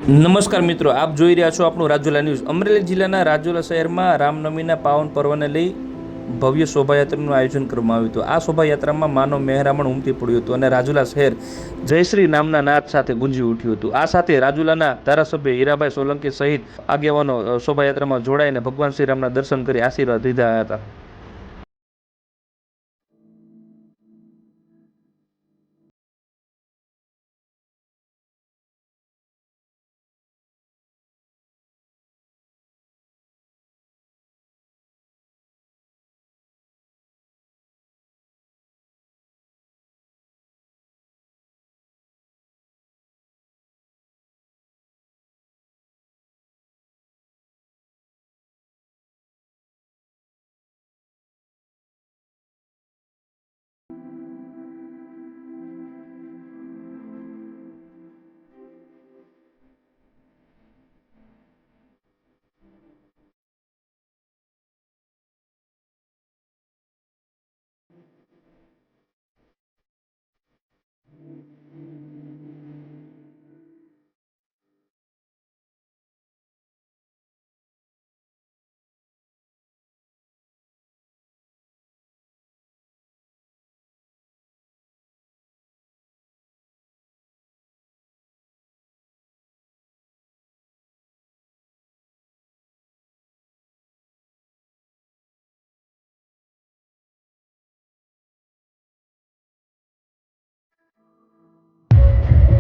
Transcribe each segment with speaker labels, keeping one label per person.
Speaker 1: નમસ્કાર મિત્રો, આપ જોઈ રહ્યા છો આપણું રાજુલા ન્યૂઝ। અમરેલી જિલ્લાના રાજુલા શહેરમાં રામનવમીના પાવન પર્વને લઈ ભવ્ય શોભાયાત્રાનું આયોજન કરવામાં આવ્યું હતું। આ શોભાયાત્રામાં માનવ મહેરામણ ઉમટી પડ્યું હતું અને રાજુલા શહેર જયશ્રી નામના નાદ સાથે ગુંજી ઉઠ્યું હતું। આ સાથે રાજુલાના ધારાસભ્ય હીરાભાઈ સોલંકી સહિત આગેવાનો શોભાયાત્રામાં જોડાઈને ભગવાન શ્રી રામના દર્શન કરી આશીર્વાદ લીધા હતા।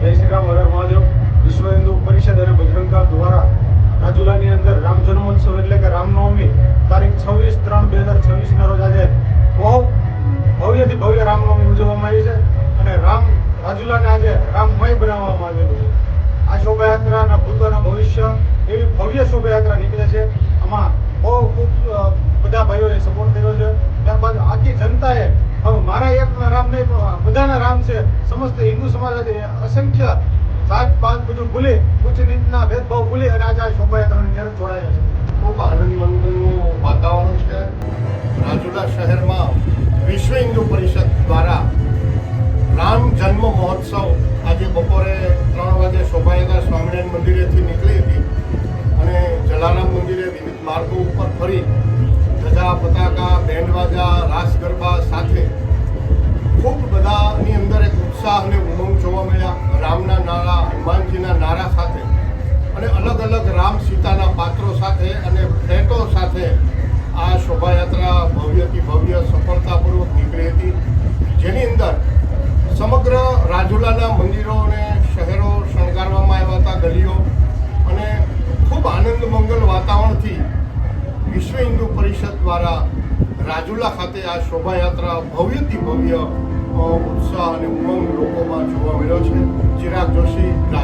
Speaker 2: જય શ્રી રામ, હર મહાદેવ। વિશ્વ હિન્દુ પરિષદ અને બજરંગ દળ દ્વારા રાજુલાની અંદર રામ જન્મોત્સવ એટલે કે રામનવમી તારીખ 26/3/2026 ના રોજ આજે બહુ ભવ્યથી ભવ્ય રામનવમી ઉજવવામાં આવી છે અને રાજુલાને આજે રામમય બનાવવામાં આવેલું છે। આ શોભાયાત્રાના ભૂતોના ભવિષ્ય એવી ભવ્ય શોભાયાત્રા નીકળે છે। આમાં બહુ ખૂબ બધા ભાઈઓએ સપોર્ટ કર્યો છે। ત્યારબાદ આખી જનતાએ હવે મારા એકના રામ નહીં પણ બધાના રામ છે। સમસ્ત હિન્દુ સમાજ અસંખ્ય જાત પાત બધું ભૂલી ઉચ્ચ નીચના ભેદભાવ ભૂલી અને આજે આ શોભાયાત્રાની અંદર જોડાયા છે।
Speaker 3: ખૂબ આનંદ મંગલનું વાતાવરણ છે। રાજુલા શહેરમાં વિશ્વ હિન્દુ પરિષદ દ્વારા રામ જન્મ મહોત્સવ આજે બપોરે 3 વાગે શોભાયાત્રા સ્વામિનારાયણ મંદિરેથી નીકળી હતી અને જલારામ મંદિરે વિવિધ માર્ગો ઉપર ફરી ધજા પતાકા બેન્ડવાજા રાસ ગરબા સાથે ખૂબ બધાની અંદર એક ઉત્સાહ અને ઉમંગ જોવા મળ્યા। રામના નારા, હનુમાનજીના નારા સાથે અને અલગ અલગ રામ સીતાના પાત્રો સાથે અને ફ્લેટો સાથે આ શોભાયાત્રા ભવ્યથી ભવ્ય સફળતાપૂર્વક નીકળી હતી, જેની અંદર સમગ્ર રાજુલાના મંદિરો અને શહેરો શણગારવામાં આવ્યા હતા, ગલીઓ, અને ખૂબ આનંદ મંગલ વાતાવરણથી વિશ્વ હિન્દુ પરિષદ દ્વારા રાજુલા ખાતે આ શોભાયાત્રા ભવ્યથી ભવ્ય ઉત્સાહ અને ઉમંગ લોકોમાં જોવા મળ્યો છે। ચિરાગ જોશી, રાજુલા।